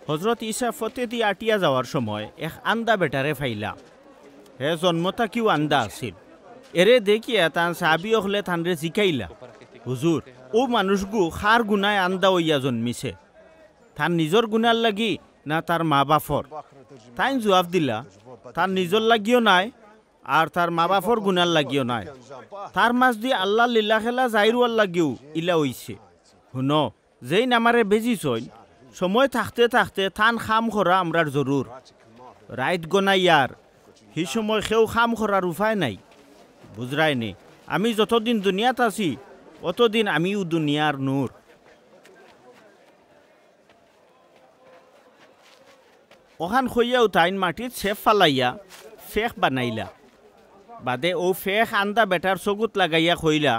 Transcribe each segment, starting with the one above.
হজরত ঈসা ফতেদি আটিয়া যাওয়ার সময় এক আন্দা বেটারে ফাইলা। হে জন্মতা কিউ আন্দা আছিল। এরে দেখিয়া তান সাহাবি হলে তানরে জিকাইলা, হুজুর ও মানুষগু খার গুনায় আন্দা হইয়া জন্মিছে, তার নিজর গুনার লাগি না তার মা বাপর? তাই জবাব দিলা, তার নিজর লাগিও নাই আর তার মা বাপর গুনার লাগিও নাই, তার মাঝ দিয়ে আল্লাহ লীলা খেলা জাইরুয়ার লাগিও ইলা হইছে। শুন, যেই নামারে বেজি চইন সময় থাকতে থাকতে থান খাম করা আমরার জরুর। রাইত গনাইয়ার সেই সময় সেও খাম করার উপায় নাই, বুঝরাইনি? আমি যতদিন দুনিয়াত আছি অতদিন আমিও দুনিয়ার নূর। ওখান খইয়াও তাইন মাটির ছেপ ফালাইয়া ফেক বানাইলা। বাদে ও ফেক আন্দা বেটার চকুত লাগাইয়া কইলা,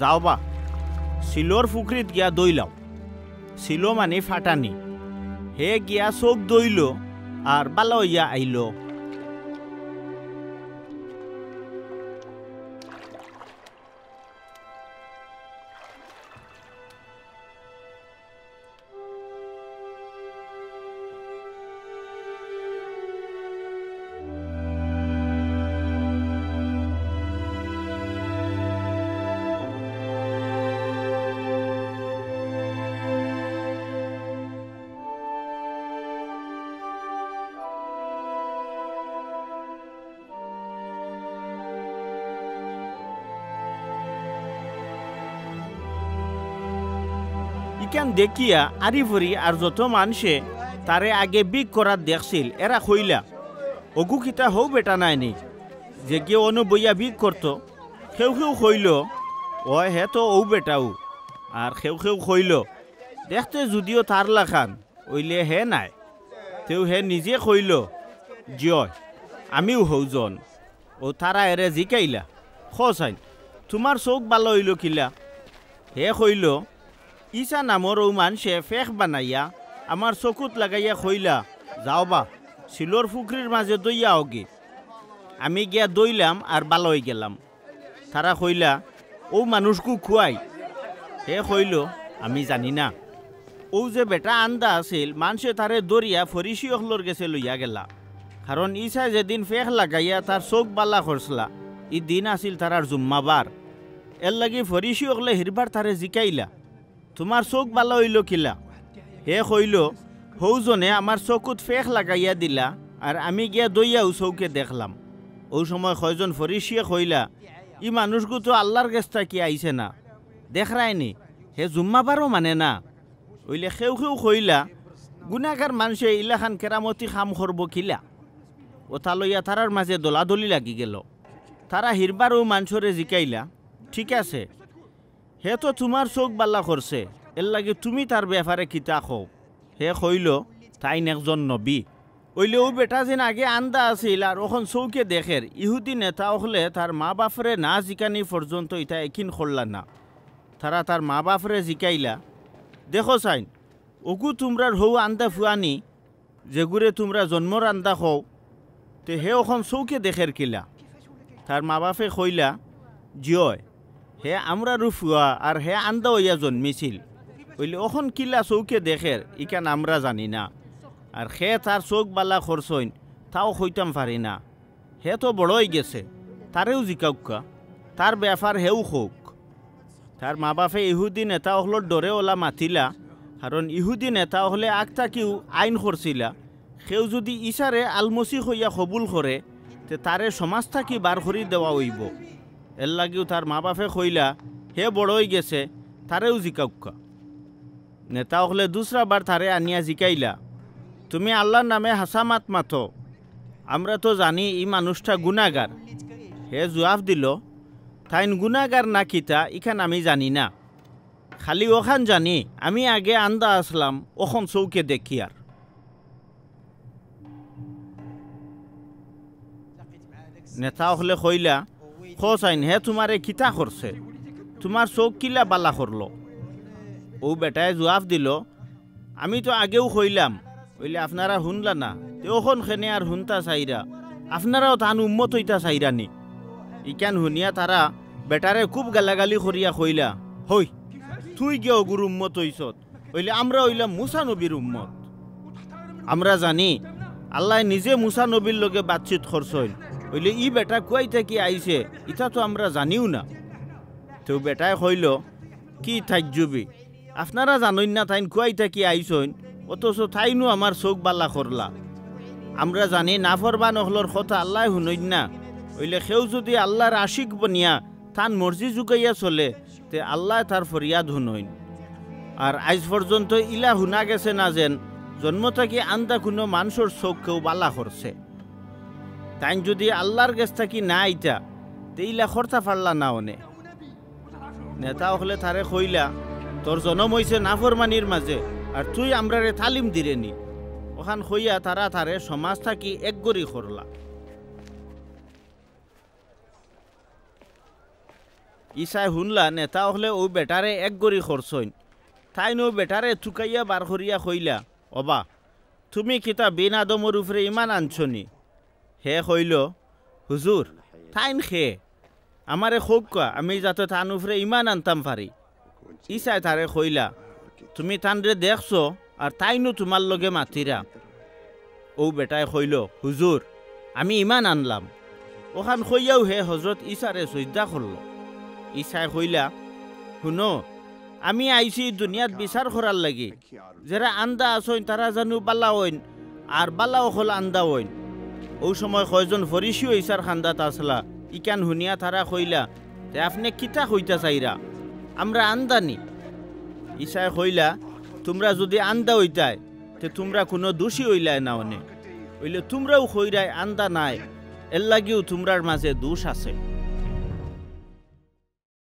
যাও বা শিলোর পুকুরিত গিয়া দইলাও। শিলো মানে ফাটানি। হে গিয়া চোখ দইল আর বালা হইয়া আইল। ইকান দেখিয়া আরিফরি আর যত মানুষে তারে আগে বিগ করার দেখছিল, এরা কইলা, অগু কিতা হও বেটা নাইনি যে গিয়ে অনু বইয়া বিগ করতো। সেও সেও কইল, ও হে তো ও বেটাও। আর সেও সেও কইল, দেখতে যদিও তার লাখান ওইলে হে নাই। তেও হে নিজে কইল, জিয় আমিও হৌজন। ও তারা এরে জিকাইলা, খসাইন তোমার চোখ ভালো হইল কিলা? হে কইল, ঈসা নামর ও মানুষে ফেক বানাইয়া আমার চকুত লাগাইয়া কইলা, যাও বা শিলোর পুকুরির মাঝে দইয়া ওগে। আমি গিয়া দইলাম আর ভালো হয়ে গেলাম। তারা কইলা, ও মানুষকু খুয়াই? হে কইল, আমি জানি না। ও যে বেটা আন্দা আছিল মানুষে তারে দরিয়া ফরিসি অখলোর গেছে লইয়া গেলা। কারণ ঈসা যেদিন ফেক লাগাইয়া তার চোখ বালা করছলা ই দিন আছিল তারার জুম্মাবার। এর লাগি ফরিসি অখলে হিরবার তারে জিকাইলা, তোমার চোখ ভালো হইল কিলা? হে কইল, হৌজনে আমার চকুত ফেক লাগাইয়া দিলা আর আমি গিয়া দইয়াও চৌকে দেখলাম। ও সময় কয়জন ফরিসিয়ে কইলা, ই মানুষগু তো আল্লাহর গেস্তা কি আইছে না, দেখরাইনি হে জুম্মাবারও মানে না। ওইলে সেও সেও কইলা, গুনাগার মানুষে ইলাখান কেরামতি খাম করব কিলা? ওটা লইয়া তারার মাঝে দলাদলি লাগি গেল। তারা হিরবারও মানুষরে জিকাইলা, ঠিক আছে হে তো তোমার চোখ বাল্লা করছে, এর লাগে তুমি তার ব্যাপারে কিতা কও? হে কইল, তাইন একজন নবী। ওইলে ও বেটা যেন আগে আন্দা আছিল আর ওখন চৌকে দেখের ইহুদি নেতা হলে তার মা বাপরে না জিকানি পর্যন্ত ইটা একিন করলা না। তারা তার মা বাপরে জিকাইলা, দেখো চাইন ওকু তোমরার হৌ আন্দা ফুয়ানি যেগুরে তোমরা জন্মর আন্দা কও, তে হে ওখন চৌকে দেখের কিলা? তার মা বাপে কইলা, জিয় হে আমরা রুফুয়া আর হে আন্দা হইয়া জন্মিছিল। ওইলে ওখন কিলা চৌকে দেখের ইকান আমরা জানি না। আর হে তার চোখ বালা খরচইন তাও হইতাম পারি না। হে তো বড়ই গেছে, তারেও জিকাউকা, তার ব্যাপার হেও হোক। তার মা বাপে ইহুদি নেতা হলোর ডরে ওলা মাতিলা, কারণ ইহুদি নেতা হলে আগটা কেউ আইন করছিলা, সেও যদি ইশারে আলমসি হইয়া কবুল করে তে তারে সমাজ থাকি বার করি দেওয়া হইব। এর লাগিও তার মা বাপে কইলা, হে বড়ই গেছে, তারেও জিকাউকা। নেতা হলে দুসরা বার তারে আনিয়া জিকাইলা, তুমি আল্লাহর নামে হাসামাত মাতো, আমরা তো জানি এই মানুষটা গুনাগার। হে জবাব দিল, তাইন গুনাগার না কিতা ইখান আমি জানি না, খালি ওখান জানি আমি আগে আন্দা আসলাম ওখন চৌকে দেখি। আর নেতা হলে কইলা খোসাইন হে তোমারে কিতা করছে, তোমার চোখ কিলা বালা করলো। ও বেটায় জবাব দিল, আমি তো আগেও কইলাম, বইলে আপনারা শুনলা না, তখন খেনে আর শুনতা চাইরা, আপনারাও তান উম্মত হইতা চাইরা নি। ইকান শুনিয়া তারা বেটারে খুব গালাগালি করিয়া কইলা, হই তুই গিয়ে অগুর উম্মত হইছত, বইলে আমরা হইলাম মুসা নবীর উম্মত। আমরা জানি আল্লাহ নিজে মুসা নবীর লগে বাতচিত করছইল, বইলে ই বেটা কুয়াই থেকে আইছে ইটা তো আমরা জানিও না। তো বেটায় কইল, কি তাজ্জুবি, আপনারা জানইন না তাইন কুয়াই থেকে আইসইন, অথচ তাইনও আমার চোখ বালা করলা। আমরা জানি নাফরমান অহলর কথা আল্লাহ শুনইন না, ওইলে সেও যদি আল্লাহর আশিক বনিয়া তান মর্জি যুগাইয়া চলে, তে আল্লাহ তার ফরিয়াদ শুনইন। আর আজ পর্যন্ত ইলা শুনা গেছে না যেন জন্ম থেকে আন্দা কোনো মানুষের চোখ কেউ বালা করছে। তাই যদি আল্লাহর গেছ থাকি না আইতা, তে ইলা খরচা ফারলা না অনে। নেতা হলে তারে কইলা, তোর জন্ম হইছে নাফরমানির মাঝে, আর তুই আমরারে তালিম দিরেনি। ওখান হইয়া তারা তারে সমাজ থাকি একগরি করলা। ইসাই শুনলা নেতা হলে ও বেটারে একগরি করছইন। তাই নো বেটারে থুকাইয়া বার করিয়া কইলা, অবা তুমি কিতা বিন আদমর উপরে ইমান আনছনি? হে কইল, হুজুর তাইন খে আমারে খোকা, আমি যাতে তান উপরে ইমান আনতাম পারি। ইসাই তারে কইলা, তুমি তানরে দেখছো আর তাইনো তোমার লগে মাতিরা। ও বেটায় কইল, হুজুর আমি ইমান আনলাম। ওখান কইয়াও হে হজরত ইসারে সজদা করল। ইসাই কইলা, শুনো আমি আইছি দুনিয়াত বিচার করার লাগি, যারা আন্দা আসইন তারা জানু বালা হইন আর বালাও হল আন্দা হইন। ও সময় কয়জন ফরিসিও ইসার খান্দাত আসলা। ইকান শুনিয়া তারা কইলা, তে আপনি কিতা কইতা চাইরা, আমরা আন্দানি। ইসাই কইলা, তোমরা যদি আন্দা হইতাই তে তোমরা কোনো দোষী হইলাই না অনে, হইলে তোমরাও কইরাই আন্দা নাই, এর লাগিও তোমরার মাঝে দোষ আছে।